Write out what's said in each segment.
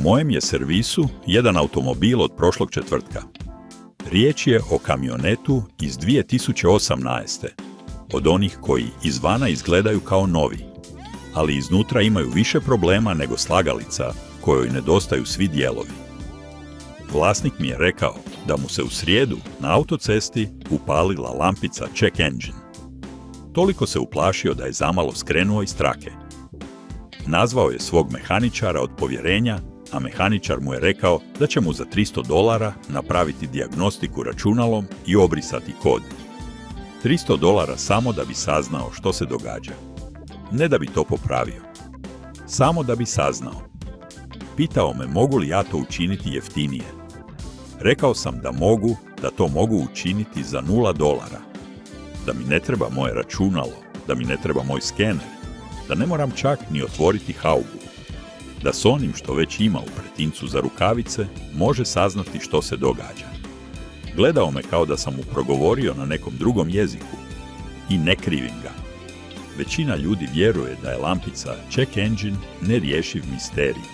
mojem je servisu jedan automobil od prošlog četvrtka. Riječ je o kamionetu iz 2018. Od onih koji izvana izgledaju kao novi, ali iznutra imaju više problema nego slagalica kojoj nedostaju svi dijelovi. Vlasnik mi je rekao da mu se u srijedu na autocesti upalila lampica check engine. Toliko se uplašio da je zamalo skrenuo iz trake. Nazvao je svog mehaničara od povjerenja, a mehaničar mu je rekao da će mu za $300 napraviti dijagnostiku računalom i obrisati kod. $300 samo da bi saznao što se događa. Ne da bi to popravio. Samo da bi saznao. Pitao me mogu li ja to učiniti jeftinije. Rekao sam da to mogu učiniti za $0. Da mi ne treba moje računalo, da mi ne treba moj skener, da ne moram čak ni otvoriti haubu. Da s onim što već ima u pretincu za rukavice može saznati što se događa. Gledao me kao da sam mu progovorio na nekom drugom jeziku. I ne krivim ga. Većina ljudi vjeruje da je lampica check engine nerješiv misterij.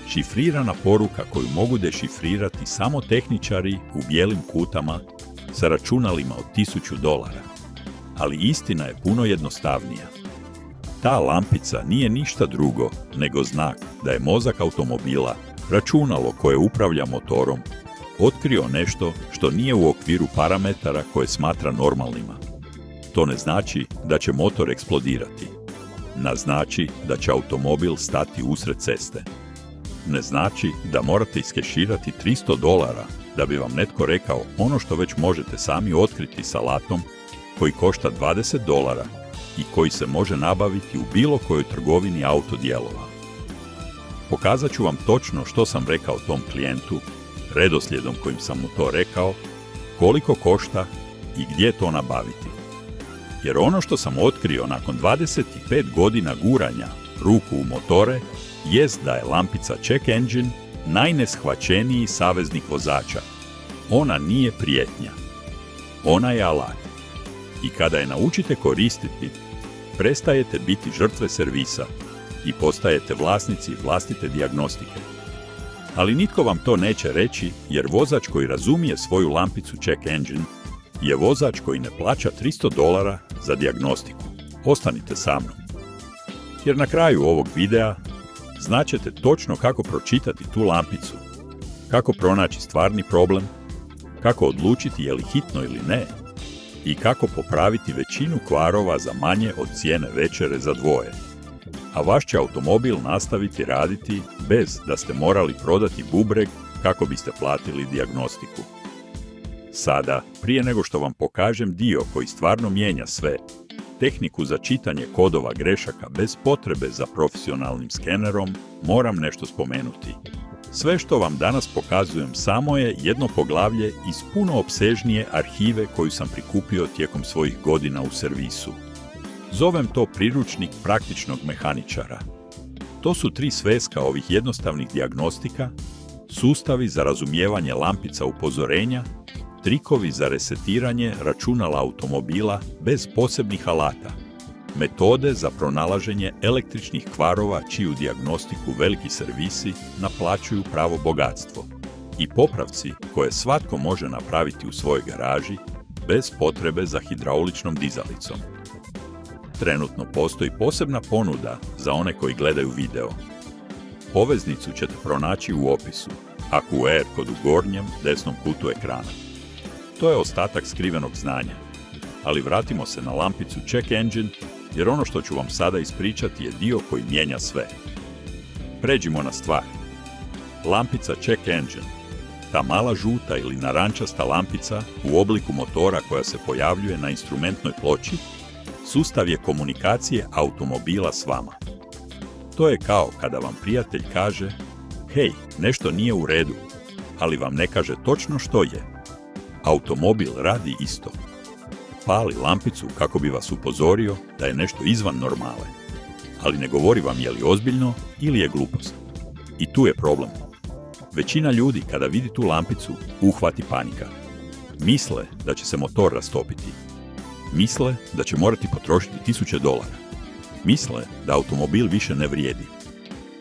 Šifrirana poruka koju mogu dešifrirati samo tehničari u bijelim kutama sa računalima od $1000. Ali istina je puno jednostavnija. Ta lampica nije ništa drugo nego znak da je mozak automobila, računalo koje upravlja motorom, otkrio nešto što nije u okviru parametara koje smatra normalnima. To ne znači da će motor eksplodirati. Ne znači da će automobil stati usred ceste. Ne znači da morate iskeširati $300 da bi vam netko rekao ono što već možete sami otkriti sa alatom koji košta $20 i koji se može nabaviti u bilo kojoj trgovini autodijelova. Pokazat ću vam točno što sam rekao tom klijentu, redoslijedom kojim sam mu to rekao, koliko košta i gdje to nabaviti. Jer ono što sam otkrio nakon 25 godina guranja ruku u motore jest da je lampica check engine najneshvaćeniji saveznik vozača. Ona nije prijetnja. Ona je alat. I kada je naučite koristiti, prestajete biti žrtve servisa i postajete vlasnici vlastite dijagnostike. Ali nitko vam to neće reći jer vozač koji razumije svoju lampicu check engine je vozač koji ne plaća $300 za dijagnostiku. Ostanite sa mnom. Jer na kraju ovog videa znaćete točno kako pročitati tu lampicu, kako pronaći stvarni problem, kako odlučiti je li hitno ili ne i kako popraviti većinu kvarova za manje od cijene večere za dvoje. A vaš će automobil nastaviti raditi bez da ste morali prodati bubreg kako biste platili dijagnostiku. Sada, prije nego što vam pokažem dio koji stvarno mijenja sve, tehniku za čitanje kodova grešaka bez potrebe za profesionalnim skenerom, moram nešto spomenuti. Sve što vam danas pokazujem samo je jedno poglavlje iz puno opsežnije arhive koju sam prikupio tijekom svojih godina u servisu. Zovem to priručnik praktičnog mehaničara. To su 3 sveska ovih jednostavnih dijagnostika, sustavi za razumijevanje lampica upozorenja, trikovi za resetiranje računala automobila bez posebnih alata, metode za pronalaženje električnih kvarova čiju dijagnostiku veliki servisi naplaćuju pravo bogatstvo i popravci koje svatko može napraviti u svojoj garaži bez potrebe za hidrauličnom dizalicom. Trenutno postoji posebna ponuda za one koji gledaju video. Poveznicu ćete pronaći u opisu, a QR kod u gornjem desnom kutu ekrana. To je ostatak skrivenog znanja. Ali vratimo se na lampicu check engine, jer ono što ću vam sada ispričati je dio koji mijenja sve. Pređimo na stvar. Lampica check engine. Ta mala žuta ili narančasta lampica u obliku motora koja se pojavljuje na instrumentnoj ploči, sustav je komunikacije automobila s vama. To je kao kada vam prijatelj kaže hej, nešto nije u redu, ali vam ne kaže točno što je. Automobil radi isto. Pali lampicu kako bi vas upozorio da je nešto izvan normale, ali ne govori vam je li ozbiljno ili je glupost. I tu je problem. Većina ljudi kada vidi tu lampicu uhvati panika. Misle da će se motor rastopiti. Misle da će morati potrošiti $1000. Misle da automobil više ne vrijedi.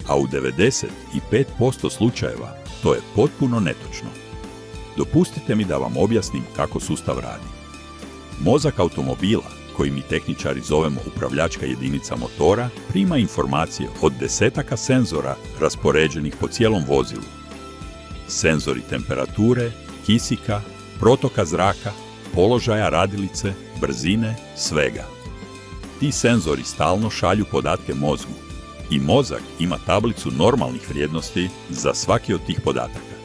a u 95% slučajeva to je potpuno netočno. Dopustite mi da vam objasnim kako sustav radi. Mozak automobila, koji mi tehničari zovemo upravljačka jedinica motora, prima informacije od desetaka senzora raspoređenih po cijelom vozilu. Senzori temperature, kisika, protoka zraka, položaja radilice, brzine, svega. Ti senzori stalno šalju podatke mozgu i mozak ima tablicu normalnih vrijednosti za svaki od tih podataka.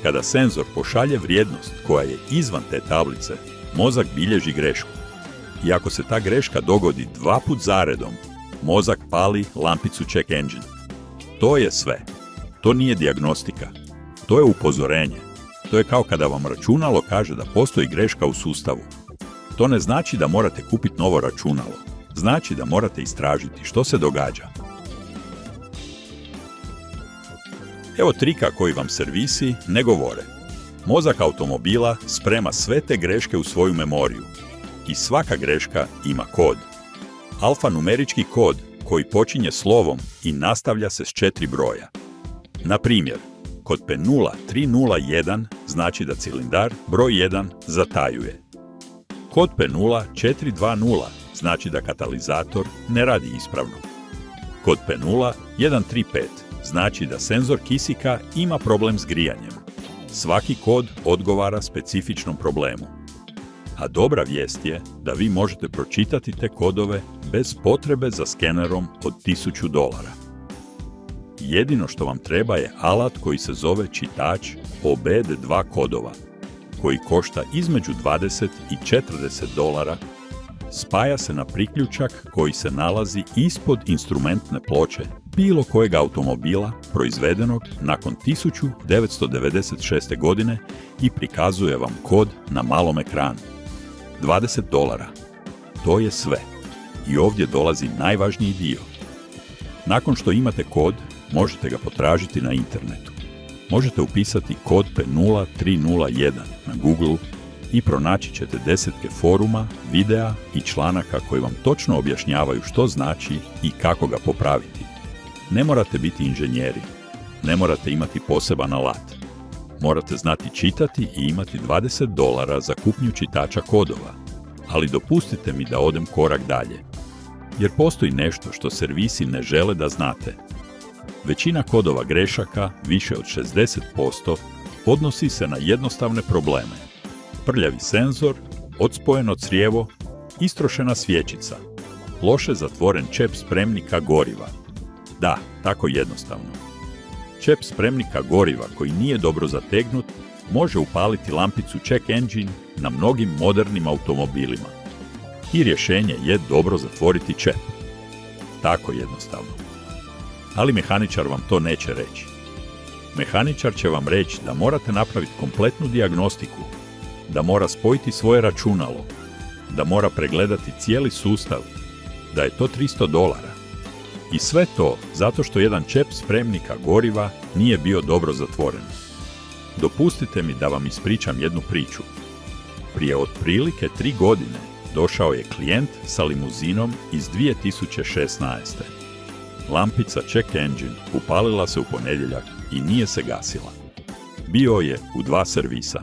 Kada senzor pošalje vrijednost koja je izvan te tablice, mozak bilježi grešku. I ako se ta greška dogodi 2 puta zaredom, mozak pali lampicu check engine. To je sve. To nije dijagnostika. To je upozorenje. To je kao kada vam računalo kaže da postoji greška u sustavu. To ne znači da morate kupiti novo računalo. Znači da morate istražiti što se događa. Evo trika koji vam servisi ne govore. Mozak automobila sprema sve te greške u svoju memoriju. I svaka greška ima kod. Alfanumerički kod koji počinje slovom i nastavlja se s 4 broja. Na primjer, kod P0301 znači da cilindar broj 1 zatajuje. Kod P0420 znači da katalizator ne radi ispravno. Kod P0135 znači da senzor kisika ima problem s grijanjem. Svaki kod odgovara specifičnom problemu. A dobra vijest je da vi možete pročitati te kodove bez potrebe za skenerom od $1000. Jedino što vam treba je alat koji se zove čitač OBD2 kodova, koji košta između $20 i $40, spaja se na priključak koji se nalazi ispod instrumentne ploče bilo kojeg automobila proizvedenog nakon 1996. godine i prikazuje vam kod na malom ekranu. $20. To je sve. I ovdje dolazi najvažniji dio. Nakon što imate kod, možete ga potražiti na internetu. Možete upisati kod P0301 na Google i pronaći ćete desetke foruma, videa i članaka koji vam točno objašnjavaju što znači i kako ga popraviti. Ne morate biti inženjeri. Ne morate imati poseban alat. Morate znati čitati i imati $20 za kupnju čitača kodova. Ali dopustite mi da odem korak dalje. Jer postoji nešto što servisi ne žele da znate. Većina kodova grešaka, više od 60%, odnosi se na jednostavne probleme. Prljavi senzor, odspojeno crijevo, istrošena svječica, loše zatvoren čep spremnika goriva. Da, tako jednostavno. Čep spremnika goriva koji nije dobro zategnut može upaliti lampicu check engine na mnogim modernim automobilima. I rješenje je dobro zatvoriti čep. Tako jednostavno. Ali mehaničar vam to neće reći. Mehaničar će vam reći da morate napraviti kompletnu dijagnostiku, da mora spojiti svoje računalo, da mora pregledati cijeli sustav, da je to $300. I sve to zato što jedan čep spremnika goriva nije bio dobro zatvoren. Dopustite mi da vam ispričam jednu priču. Prije otprilike 3 godine došao je klijent sa limuzinom iz 2016. Lampica check engine upalila se u ponedjeljak i nije se gasila. Bio je u 2 servisa.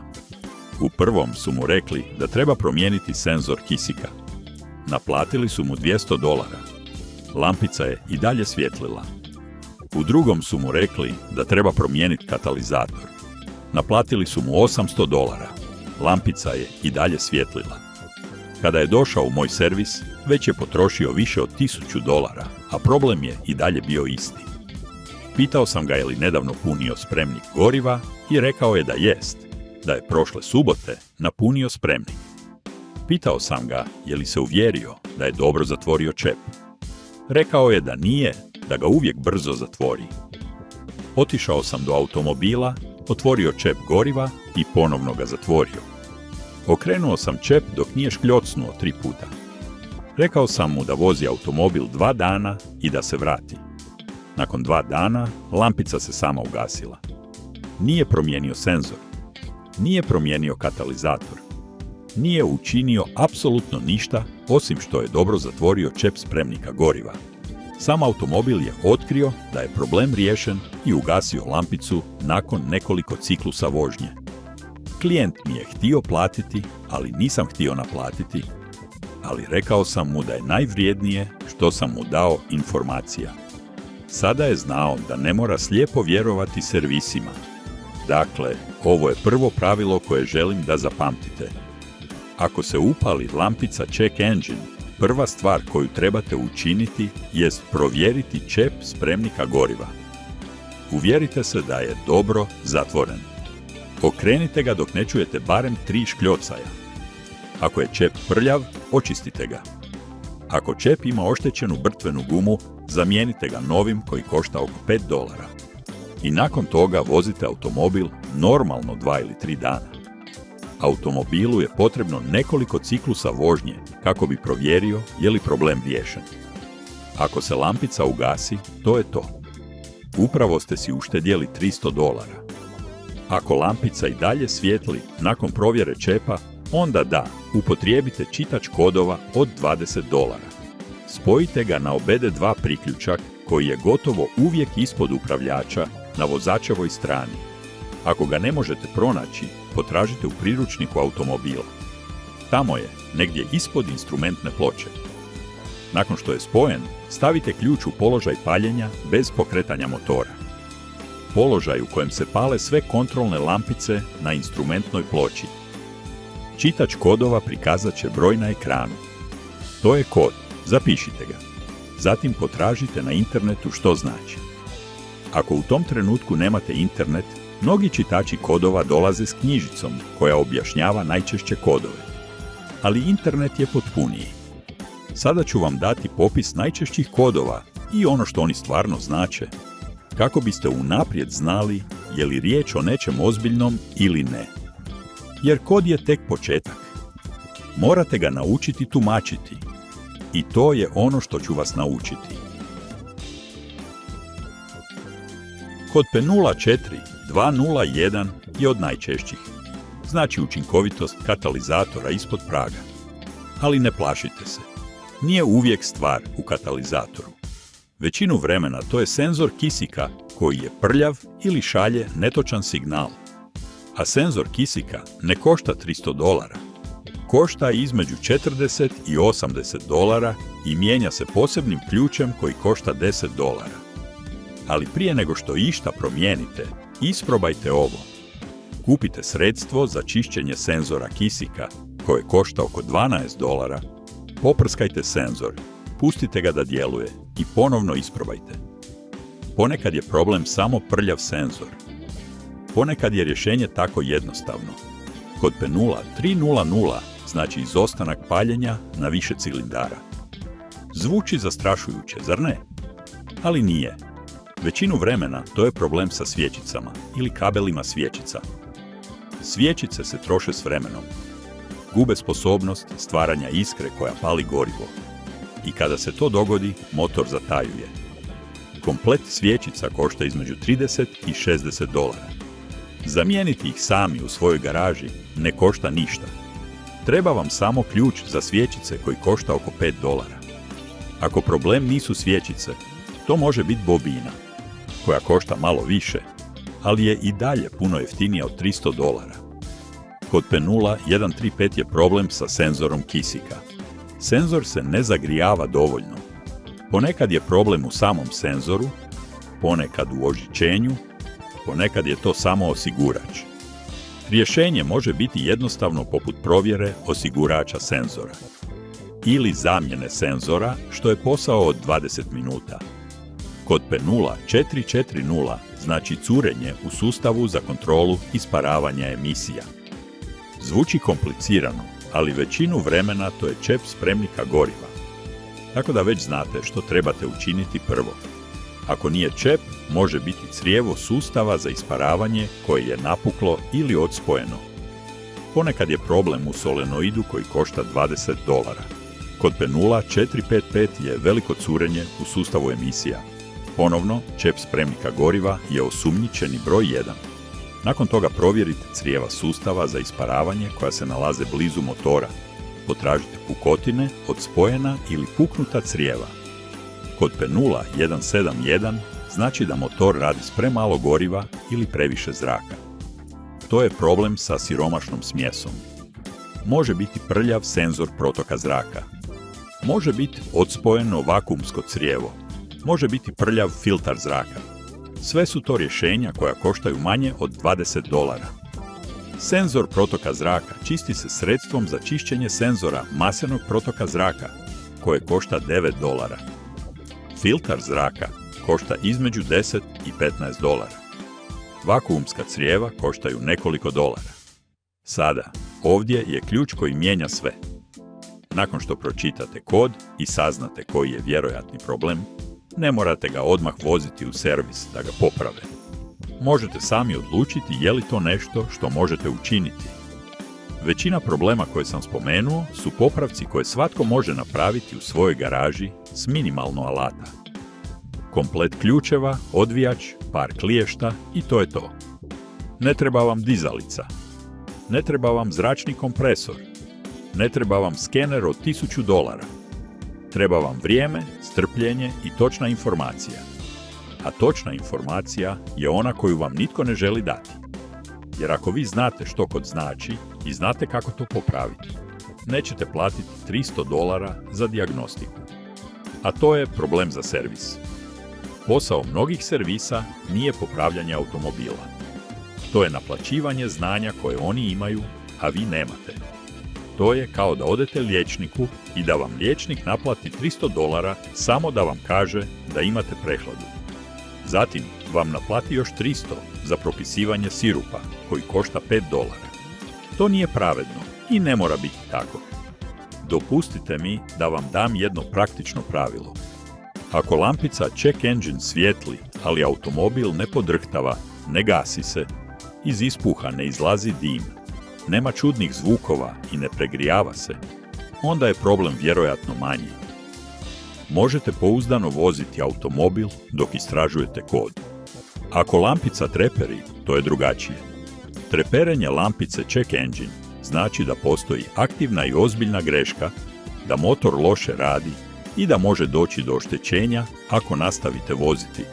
U prvom su mu rekli da treba promijeniti senzor kisika. Naplatili su mu $200. Lampica je i dalje svjetlila. U drugom su mu rekli da treba promijeniti katalizator. Naplatili su mu $800. Lampica je i dalje svjetlila. Kada je došao u moj servis, već je potrošio više od $1000, a problem je i dalje bio isti. Pitao sam ga je li nedavno punio spremnik goriva i rekao je da jest, da je prošle subote napunio spremnik. Pitao sam ga je li se uvjerio da je dobro zatvorio čep. Rekao je da nije, da ga uvijek brzo zatvori. Otišao sam do automobila, otvorio čep goriva i ponovno ga zatvorio. Okrenuo sam čep dok nije škljocnuo 3 puta. Rekao sam mu da vozi automobil 2 dana i da se vrati. Nakon 2 dana, lampica se sama ugasila. Nije promijenio senzor. Nije promijenio katalizator. Nije učinio apsolutno ništa, osim što je dobro zatvorio čep spremnika goriva. Sam automobil je otkrio da je problem riješen i ugasio lampicu nakon nekoliko ciklusa vožnje. Klijent mi je htio platiti, ali nisam htio naplatiti, ali rekao sam mu da je najvrijednije što sam mu dao informacija. Sada je znao da ne mora slijepo vjerovati servisima. Dakle, ovo je prvo pravilo koje želim da zapamtite. Ako se upali lampica check engine, prva stvar koju trebate učiniti jest provjeriti čep spremnika goriva. Uvjerite se da je dobro zatvoren. Okrenite ga dok ne čujete barem 3 škljocaja. Ako je čep prljav, očistite ga. Ako čep ima oštećenu brtvenu gumu, zamijenite ga novim koji košta oko $5. I nakon toga vozite automobil normalno 2 ili 3 dana. Automobilu je potrebno nekoliko ciklusa vožnje kako bi provjerio je li problem riješen. Ako se lampica ugasi, to je to. Upravo ste si uštedjeli $300. Ako lampica i dalje svijetli nakon provjere čepa, onda da, upotrijebite čitač kodova od $20. Spojite ga na OBD2 priključak koji je gotovo uvijek ispod upravljača na vozačevoj strani. Ako ga ne možete pronaći, potražite u priručniku automobila. Tamo je, negdje ispod instrumentne ploče. Nakon što je spojen, stavite ključ u položaj paljenja bez pokretanja motora. Položaj u kojem se pale sve kontrolne lampice na instrumentnoj ploči. Čitač kodova prikazat će broj na ekranu. To je kod, zapišite ga. Zatim potražite na internetu što znači. Ako u tom trenutku nemate internet, mnogi čitači kodova dolaze s knjižicom koja objašnjava najčešće kodove. Ali internet je potpuniji. Sada ću vam dati popis najčešćih kodova i ono što oni stvarno znače, kako biste unaprijed znali je li riječ o nečem ozbiljnom ili ne. Jer kod je tek početak. Morate ga naučiti tumačiti. I to je ono što ću vas naučiti. Kod P04201 je od najčešćih. Znači učinkovitost katalizatora ispod praga. Ali ne plašite se. Nije uvijek stvar u katalizatoru. Većinu vremena to je senzor kisika koji je prljav ili šalje netočan signal. A senzor kisika ne košta $300. Košta između $40 i $80 i mijenja se posebnim ključem koji košta $10. Ali prije nego što išta promijenite, isprobajte ovo. Kupite sredstvo za čišćenje senzora kisika koje košta oko $12, poprskajte senzor, pustite ga da djeluje i ponovno isprobajte. Ponekad je problem samo prljav senzor. Ponekad je rješenje tako jednostavno. Kod P0300 znači izostanak paljenja na više cilindara. Zvuči zastrašujuće, zar ne? Ali nije. Većinu vremena to je problem sa svječicama ili kabelima svječica. Svječice se troše s vremenom. Gube sposobnost stvaranja iskre koja pali gorivo. I kada se to dogodi, motor zatajuje. Komplet svječica košta između $30 i $60. Zamijeniti ih sami u svojoj garaži ne košta ništa. Treba vam samo ključ za svječice koji košta oko $5. Ako problem nisu svječice, to može biti bobina, koja košta malo više, ali je i dalje puno jeftinija od $300. Kod P0135 je problem sa senzorom kisika. Senzor se ne zagrijava dovoljno. Ponekad je problem u samom senzoru, ponekad u ožičenju, ponekad je to samo osigurač. Rješenje može biti jednostavno poput provjere osigurača senzora. Ili zamjene senzora, što je posao od 20 minuta. Kod P0440 znači curenje u sustavu za kontrolu isparavanja emisija. Zvuči komplicirano, ali većinu vremena to je čep spremnika goriva. Tako da već znate što trebate učiniti prvo. Ako nije čep, može biti crijevo sustava za isparavanje koje je napuklo ili odspojeno. Ponekad je problem u solenoidu koji košta $20. Kod P0455 je veliko curenje u sustavu emisija. Ponovno, čep spremnika goriva je osumnjičeni broj 1. Nakon toga provjerite crijeva sustava za isparavanje koja se nalaze blizu motora. Potražite pukotine, odspojena ili puknuta crijeva. Kod P0 171 znači da motor radi s premalo goriva ili previše zraka. To je problem sa siromašnom smjesom. Može biti prljav senzor protoka zraka. Može biti odspojeno vakuumsko crijevo. Može biti prljav filtar zraka. Sve su to rješenja koja koštaju manje od $20. Senzor protoka zraka čisti se sredstvom za čišćenje senzora masenog protoka zraka, koje košta $9. Filtar zraka košta između $10 i $15. Vakuumska crijeva koštaju nekoliko dolara. Sada, ovdje je ključ koji mijenja sve. Nakon što pročitate kod i saznate koji je vjerojatni problem, ne morate ga odmah voziti u servis da ga poprave. Možete sami odlučiti je li to nešto što možete učiniti. Većina problema koje sam spomenuo su popravci koje svatko može napraviti u svojoj garaži s minimalno alata. Komplet ključeva, odvijač, par kliješta i to je to. Ne treba vam dizalica. Ne treba vam zračni kompresor. Ne treba vam skener od $1000. Treba vam vrijeme, strpljenje i točna informacija. A točna informacija je ona koju vam nitko ne želi dati. Jer ako vi znate što kod znači i znate kako to popraviti, nećete platiti $300 za dijagnostiku. A to je problem za servis. Posao mnogih servisa nije popravljanje automobila. To je naplaćivanje znanja koje oni imaju, a vi nemate. To je kao da odete liječniku i da vam liječnik naplati $300 samo da vam kaže da imate prehladu. Zatim vam naplati još $300 za propisivanje sirupa koji košta $5. To nije pravedno i ne mora biti tako. Dopustite mi da vam dam jedno praktično pravilo. Ako lampica check engine svijetli, ali automobil ne podrhtava, ne gasi se, iz ispuha ne izlazi dim, nema čudnih zvukova i ne pregrijava se, onda je problem vjerojatno manji. Možete pouzdano voziti automobil dok istražujete kod. Ako lampica treperi, to je drugačije. Treperenje lampice check engine znači da postoji aktivna i ozbiljna greška, da motor loše radi i da može doći do oštećenja ako nastavite voziti.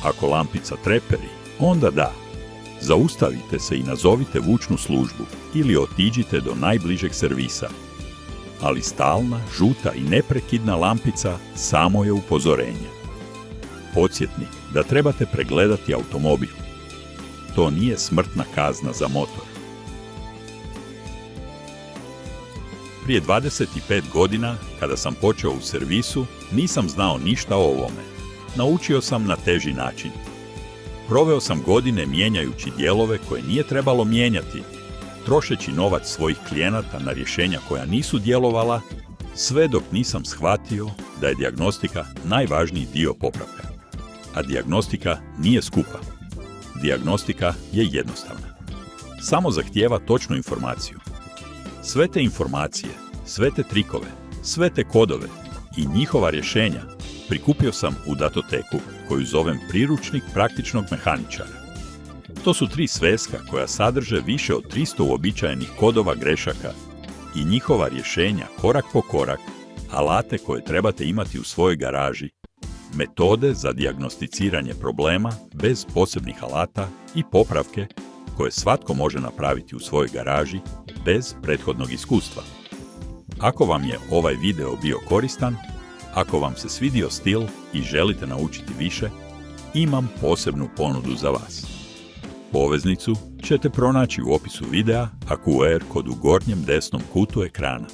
Ako lampica treperi, onda da. Zaustavite se i nazovite vučnu službu ili otiđite do najbližeg servisa. Ali stalna, žuta i neprekidna lampica samo je upozorenje. Podsjetnik da trebate pregledati automobil. To nije smrtna kazna za motor. Prije 25 godina, kada sam počeo u servisu, nisam znao ništa o ovome. Naučio sam na teži način. Proveo sam godine mijenjajući dijelove koje nije trebalo mijenjati, trošeći novac svojih klijenata na rješenja koja nisu djelovala, sve dok nisam shvatio da je dijagnostika najvažniji dio popravka. A dijagnostika nije skupa. Dijagnostika je jednostavna. Samo zahtijeva točnu informaciju. Sve te informacije, sve te trikove, sve te kodove i njihova rješenja prikupio sam u datoteku koju zovem priručnik praktičnog mehaničara. To su 3 sveska koja sadrže više od 300 uobičajenih kodova grešaka i njihova rješenja korak po korak, alate koje trebate imati u svojoj garaži, metode za dijagnosticiranje problema bez posebnih alata i popravke koje svatko može napraviti u svojoj garaži bez prethodnog iskustva. Ako vam je ovaj video bio koristan, ako vam se svidio stil i želite naučiti više, imam posebnu ponudu za vas. Poveznicu ćete pronaći u opisu videa, a QR kod u gornjem desnom kutu ekrana.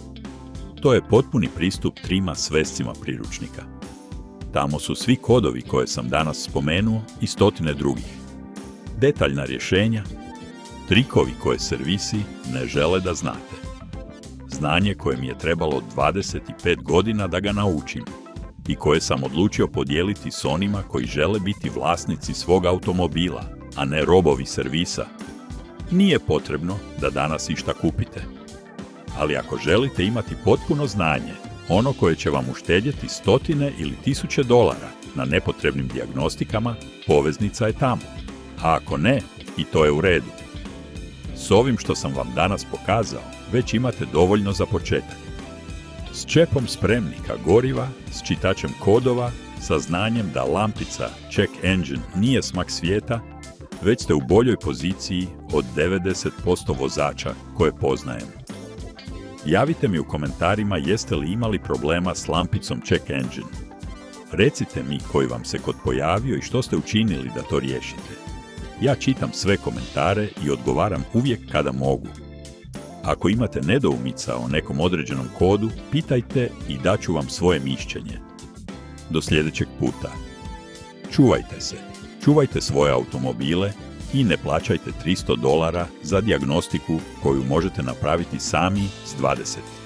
To je potpuni pristup 3 svescima priručnika. Tamo su svi kodovi koje sam danas spomenuo i stotine drugih. Detaljna rješenja, trikovi koje servisi ne žele da znate. Znanje koje mi je trebalo 25 godina da ga naučim i koje sam odlučio podijeliti s onima koji žele biti vlasnici svog automobila, a ne robovi servisa. Nije potrebno da danas išta kupite. Ali ako želite imati potpuno znanje, ono koje će vam uštedjeti stotine ili $1000 na nepotrebnim dijagnostikama, poveznica je tamo. A ako ne, i to je u redu. S ovim što sam vam danas pokazao, već imate dovoljno za početak. S čepom spremnika goriva, s čitačem kodova sa znanjem da lampica Check Engine nije smak svijeta, već ste u boljoj poziciji od 90% vozača koje poznajem. Javite mi u komentarima jeste li imali problema s lampicom Check Engine. Recite mi koji vam se kod pojavio i što ste učinili da to riješite. Ja čitam sve komentare i odgovaram uvijek kada mogu. Ako imate nedoumica o nekom određenom kodu, pitajte i daću vam svoje mišljenje. Do sljedećeg puta. Čuvajte se, čuvajte svoje automobile i ne plaćajte $300 za dijagnostiku koju možete napraviti sami s 20.